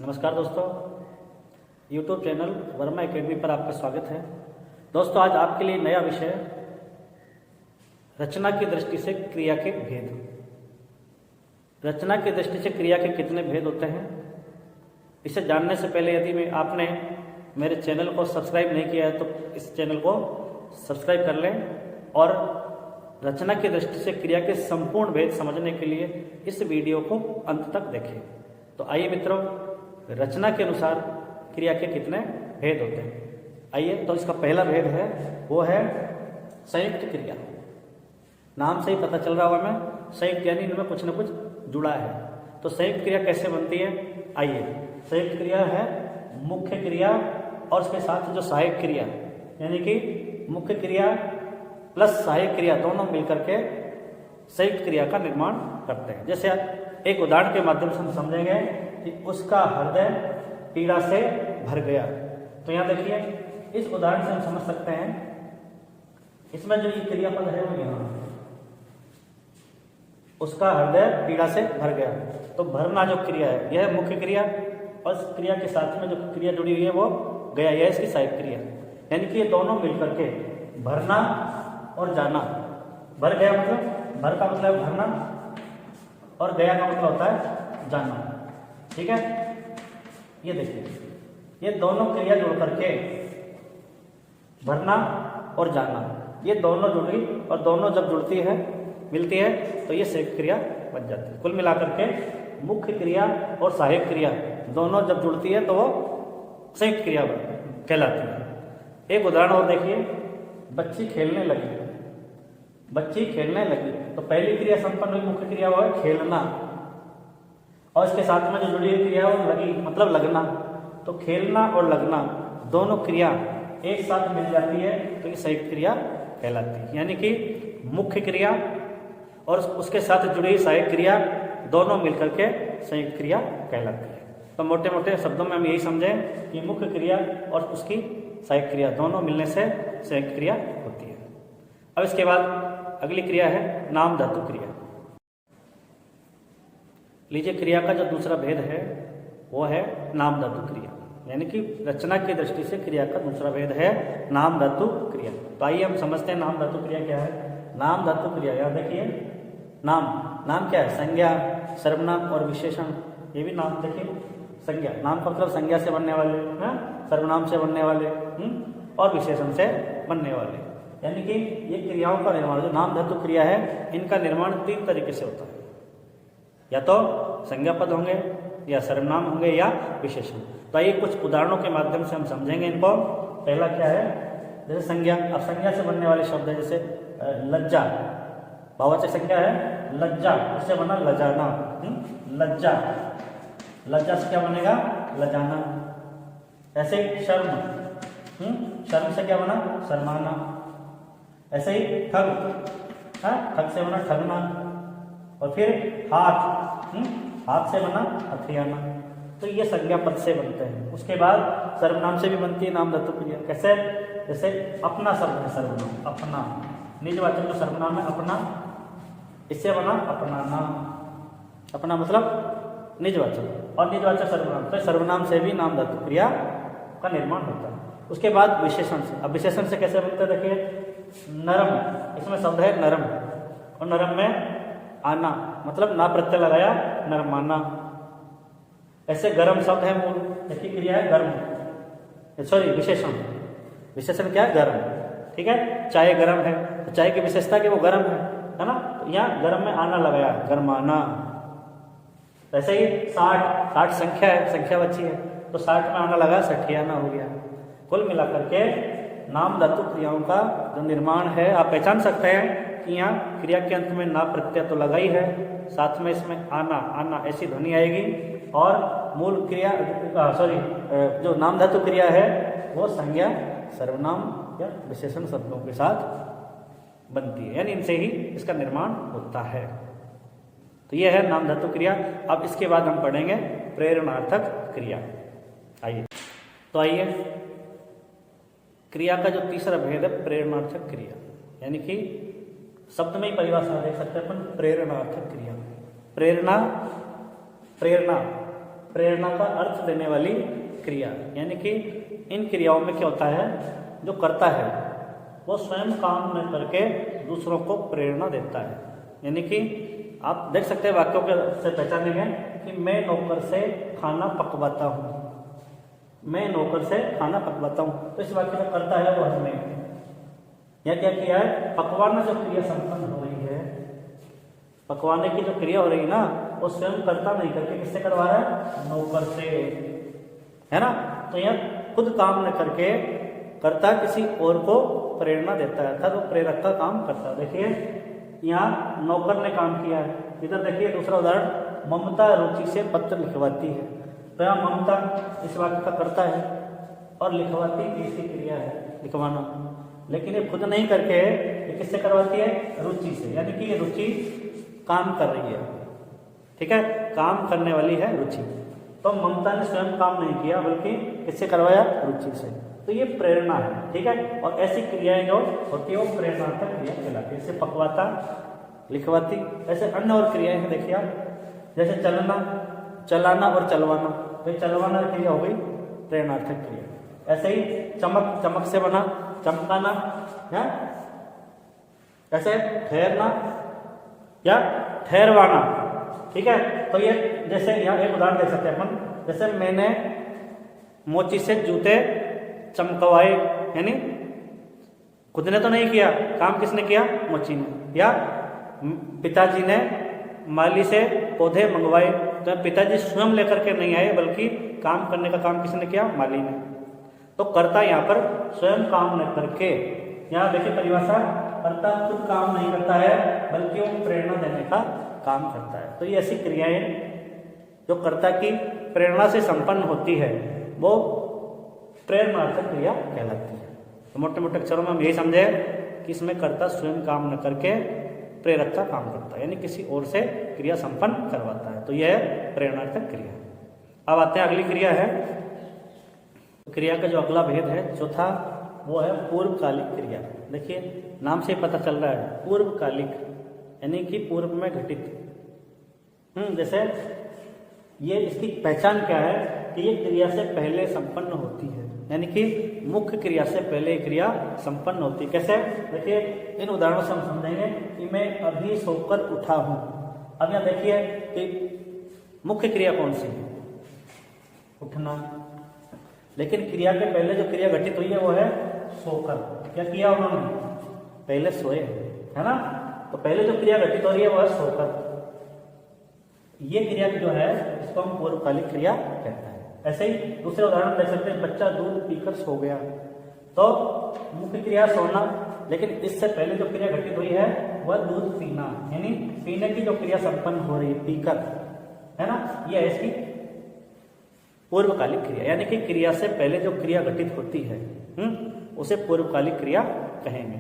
नमस्कार दोस्तों, YouTube channel Verma academy पर आपका स्वागत है। दोस्तों, आज आपके लिए नया विषय रचना की दृष्टि से क्रिया के भेद। रचना की दृष्टि से क्रिया के कितने भेद होते हैं, इसे जानने से पहले यदि आपने मेरे चैनल को सब्सक्राइब नहीं किया है तो इस चैनल को सब्सक्राइब कर लें और रचना की दृष्टि से क्रिया के संपूर्ण भेद समझने के लिए इस वीडियो को अंत तक देखें। तो आइए मित्रों, रचना के अनुसार क्रिया के कितने भेद होते हैं। आइए, तो इसका पहला भेद है वो है संयुक्त क्रिया। नाम से ही पता चल रहा होगा हमें, संयुक्त यानी इनमें कुछ न कुछ जुड़ा है। तो संयुक्त क्रिया कैसे बनती है, आइए। संयुक्त क्रिया है मुख्य क्रिया और उसके साथ जो सहायक क्रिया, यानी कि मुख्य क्रिया प्लस सहायक क्रिया दोनों मिलकर के संयुक्त क्रिया का निर्माण करते हैं। जैसे एक उदाहरण के माध्यम से हम समझेंगे कि उसका हृदय पीड़ा से भर गया। तो यहाँ देखिए, इस उदाहरण से हम समझ सकते हैं, इसमें जो ये क्रियापद है वो यहाँ, उसका हृदय पीड़ा से भर गया। तो भरना जो क्रिया है यह है मुख्य क्रिया और इस क्रिया के साथ में जो क्रिया जुड़ी हुई है वो गया, यह इसकी सहायक क्रिया। यानी कि ये दोनों मिलकर के भरना और जाना। भर गया मतलब, भर का मतलब भरना और गया का मतलब होता है जाना। ठीक है, ये देखिए, ये दोनों क्रिया जुड़ करके भरना और जाना, ये दोनों जुड़ी और दोनों जब जुड़ती है मिलती है तो ये संयुक्त क्रिया बन जाती है। कुल मिलाकर के मुख्य क्रिया और सहायक क्रिया दोनों जब जुड़ती है तो वो संयुक्त क्रिया कहलाती है। एक उदाहरण और देखिए, बच्ची खेलने लगी। बच्ची खेलने लगी तो पहली क्रिया संपन्न हुई, मुख्य क्रिया वो है खेलना और इसके साथ में जो जुड़ी हुई क्रिया वो लगी मतलब लगना। तो खेलना और लगना दोनों क्रिया एक साथ मिल जाती है तो ये संयुक्त क्रिया कहलाती है। यानी कि मुख्य क्रिया और उसके साथ जुड़ी हुई सहायक क्रिया दोनों मिलकर के संयुक्त क्रिया कहलाती है। तो मोटे मोटे शब्दों में हम यही समझें कि मुख्य क्रिया और उसकी सहायक क्रिया दोनों मिलने से संयुक्त क्रिया होती है। अब इसके बाद अगली क्रिया है नाम धातु क्रिया। लीजिए, क्रिया का जो दूसरा भेद है वो है नाम धातु क्रिया। यानी कि रचना की दृष्टि से क्रिया का दूसरा भेद है नाम धातु क्रिया। तो आइए हम समझते हैं नाम धातु क्रिया क्या है। नाम धातु क्रिया, याद देखिए, नाम क्या है, संज्ञा, सर्वनाम और विशेषण। ये भी नाम देखिए, संज्ञा, नाम का मतलब संज्ञा से बनने वाले, सर्वनाम से बनने वाले और विशेषण से बनने वाले। यानी कि ये क्रियाओं का निर्माण, जो नाम धातु क्रिया है, इनका निर्माण तीन तरीके से होता है। या तो संज्ञा पद होंगे, या सर्वनाम होंगे, या विशेषण। तो आइए कुछ उदाहरणों के माध्यम से हम समझेंगे इनको। पहला क्या है, जैसे संज्ञा। अब संज्ञा से बनने वाले शब्द है जैसे लज्जा, भाववाचक संज्ञा है लज्जा, इससे बना लजाना। लज्जा, लज्जा से क्या बनेगा, लजाना। ऐसे ही शर्म, शर्म से क्या बना, शर्माना। ऐसे ही ठग, ठग से बना ठगना। और फिर हाथ, हाथ से बना हथियाना। तो ये संज्ञा पद से बनते हैं। उसके बाद सर्वनाम से भी बनती है नाम धातु क्रिया। कैसे, जैसे अपना शब्द है सर्वनाम, अपना। निजवाचक जो सर्वनाम है अपना, इससे बना अपनाना। अपना मतलब निजवाचक और निजवाचक सर्वनाम, तो सर्वनाम से भी नाम धातु क्रिया का निर्माण होता है। उसके बाद विशेषण से। अब विशेषण से कैसे बनते हैं, देखिए, नरम, इसमें शब्द है नरम और नरम में आना मतलब ना प्रत्यय लगाया नरमाना। ऐसे गर्म शब्द है मूल, इसकी क्रिया है गर्म, सॉरी विशेषण। विशेषण क्या है, गर्म। ठीक है, चाय गर्म है तो चाय की विशेषता कि वो गर्म है ना। तो यहाँ गर्म में आना लगाया, गर्माना। ऐसे ही 60 संख्या है, संख्या बची है तो 60 में आना लगा, सठियाना हो गया। कुल मिलाकर के नाम धातु क्रियाओं का जो निर्माण है, आप पहचान सकते हैं कि यहाँ क्रिया के अंत में ना प्रत्यय तो लगा ही है, साथ में इसमें आना ऐसी ध्वनि आएगी। और मूल क्रिया जो नाम धातु क्रिया है वो संज्ञा, सर्वनाम या विशेषण शब्दों के साथ बनती है, यानी इनसे ही इसका निर्माण होता है। तो यह है नाम धातु क्रिया। अब इसके बाद हम पढ़ेंगे प्रेरणार्थक क्रिया। आइए, तो आइए, क्रिया का जो तीसरा भेद है प्रेरणार्थक क्रिया। यानी कि शब्द में ही परिभाषा देख सकते हैं अपन, प्रेरणार्थक क्रिया। प्रेरणा, प्रेरणा प्रेरणा का अर्थ देने वाली क्रिया। यानी कि इन क्रियाओं में क्या होता है, जो करता है वो स्वयं काम न करके दूसरों को प्रेरणा देता है। यानी कि आप देख सकते हैं वाक्यों के से पहचानेंगे कि मैं नौकर से खाना पकवाता हूँ, मैं नौकर से खाना पकवाता हूँ। तो इस वाक्य में करता है वो हमें, या क्या किया है, पकवाना जो क्रिया संपन्न हो रही है, पकवाने की जो क्रिया हो रही है ना, वो स्वयं करता नहीं करके किससे करवा रहा है, नौकर से, है ना। तो यह खुद काम न करके करता किसी और को प्रेरणा देता है, अर्थात वो प्रेरक का काम करता है। देखिए यहाँ नौकर ने काम किया है। इधर देखिए दूसरा उदाहरण, ममता रुचि से पत्र लिखवाती है। तो यहाँ ममता इस वाक्य का करता है और लिखवाती तीसरी क्रिया है, लिखवाना। लेकिन ये खुद नहीं करके ये किससे करवाती है, रुचि से। यानी कि ये रुचि काम कर रही है, ठीक है, काम करने वाली है रुचि। तो ममता ने स्वयं काम नहीं किया बल्कि किससे करवाया, रुचि से। तो ये प्रेरणा है, ठीक है। और ऐसी क्रियाएं जो होती है वो प्रेरणात्मक क्रिया कहलाती है। जैसे पकवाता, लिखवाती, ऐसे अन्य और क्रियाएं हैं। देखिए आप, जैसे चलना, चलाना और चलवाना, तो ये चलवाना क्रिया हो गई प्रेरणार्थक क्रिया। ऐसे ही चमक, चमक से बना, चमकाना है। ऐसे ठहरना या ठहरवाना, ठीक है। तो ये जैसे यहाँ एक उदाहरण देख सकते हैं अपन, जैसे मैंने मोची से जूते चमकवाए, यानी खुद ने तो नहीं किया, काम किसने किया, मोची ने। या पिताजी ने माली से पौधे मंगवाए, तो पिताजी स्वयं लेकर के नहीं आए बल्कि काम करने का काम किसने किया, माली ने। तो कर्ता यहाँ पर स्वयं काम न करके, यहाँ देखिए परिभाषा, कर्ता खुद काम नहीं करता है बल्कि वो प्रेरणा देने का काम करता है। तो ये ऐसी क्रियाएं जो कर्ता की प्रेरणा से संपन्न होती है वो प्रेरणार्थक क्रिया कहलाती है। तो मोटे मोटे अक्षरों में हम यही समझे कि इसमें कर्ता स्वयं काम न करके प्रेरक का काम करता है, यानी किसी और से क्रिया संपन्न करवाता है। तो यह है प्रेरणार्थक क्रिया। अब आते हैं अगली क्रिया है, क्रिया का जो अगला भेद है चौथा, वो है पूर्वकालिक क्रिया। देखिए नाम से पता चल रहा है पूर्वकालिक, यानी कि पूर्व में घटित। जैसे ये इसकी पहचान क्या है कि ये क्रिया से पहले संपन्न होती है, यानी कि मुख्य क्रिया से पहले क्रिया संपन्न होती है। कैसे, देखिए इन उदाहरणों से हम समझेंगे कि मैं अभी सोकर उठा हूं। अब यहाँ देखिए कि मुख्य क्रिया कौन सी है, उठना। लेकिन क्रिया के पहले जो क्रिया घटित हुई है वो है सोकर। क्या किया उन्होंने, पहले सोए, है ना। तो पहले जो क्रिया घटित हो रही है वो है सोकर। ये क्रिया जो है इसको हम पूर्वकालिक क्रिया कहते हैं। ऐसे ही दूसरे उदाहरण देख सकते हैं, बच्चा दूध पीकर सो गया। तो मुख्य क्रिया सोना, लेकिन इससे पहले जो क्रिया घटित हुई है वह दूध पीना, यानी पीने की जो क्रिया संपन्न हो रही है, पीकर, है ना। ये है इसकी पूर्वकालिक क्रिया, यानी कि क्रिया से पहले जो क्रिया घटित होती है उसे पूर्वकालिक क्रिया कहेंगे।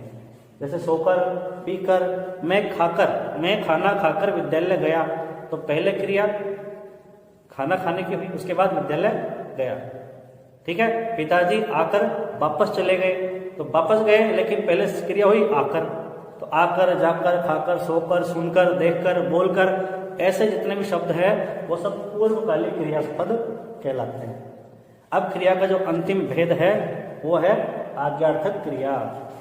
जैसे सोकर, पीकर, मैं खाकर, मैं खाना खाकर विद्यालय गया। तो पहले क्रिया खाना खाने की हुई, उसके बाद विद्यालय गया, ठीक है। पिताजी आकर वापस चले गए, तो वापस गए लेकिन पहले क्रिया हुई आकर। तो आकर, जाकर, खाकर, सोकर, सुनकर, देखकर, बोलकर, ऐसे जितने भी शब्द हैं वो सब पूर्वकालिक क्रियापद कहलाते हैं। अब क्रिया का जो अंतिम भेद है वो है आज्ञार्थक क्रिया,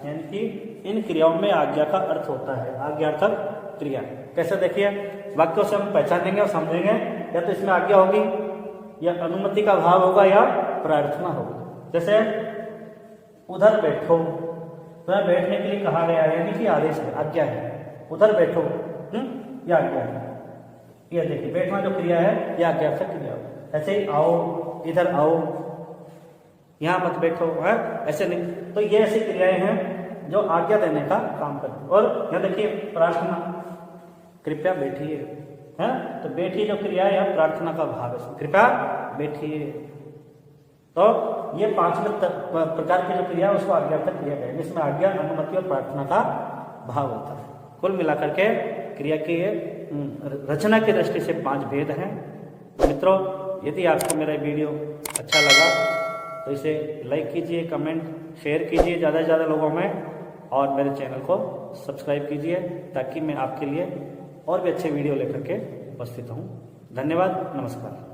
यानी कि इन क्रियाओं में आज्ञा का अर्थ होता है, आज्ञार्थक क्रिया। कैसे, देखिए वाक्यों से हम पहचानेंगे और समझेंगे, या तो इसमें आज्ञा होगी, या अनुमति का भाव होगा, या प्रार्थना होगी। जैसे उधर बैठो, तो यहाँ बैठने के लिए कहा गया है, यानी कि आदेश है, आज्ञा है। उधर बैठो, यह आज्ञा है। यह देखिए बैठना जो क्रिया है यह आज्ञार्थक क्रिया। ऐसे ही आओ, इधर आओ, यहाँ मत बैठो, है ऐसे नहीं। तो ये ऐसी क्रियाएं हैं जो आज्ञा देने का काम करती है। और यहाँ देखिए प्रार्थना, कृपया बैठिए, है। तो बैठिए जो क्रिया है यह प्रार्थना का भाव है, कृपया बैठिए। तो ये पांचवें प्रकार की जो क्रिया है उसको आज्ञार्थक क्रिया कहेंगे, जिसमें आज्ञा, अनुमति और प्रार्थना का भाव होता है। कुल मिलाकर के क्रिया की रचना की दृष्टि से 5 भेद हैं। मित्रों, यदि आपको मेरा वीडियो अच्छा लगा तो इसे लाइक कीजिए, कमेंट, शेयर कीजिए ज़्यादा से ज़्यादा लोगों में, और मेरे चैनल को सब्सक्राइब कीजिए ताकि मैं आपके लिए और भी अच्छे वीडियो लेकर के उपस्थित हूँ। धन्यवाद, नमस्कार।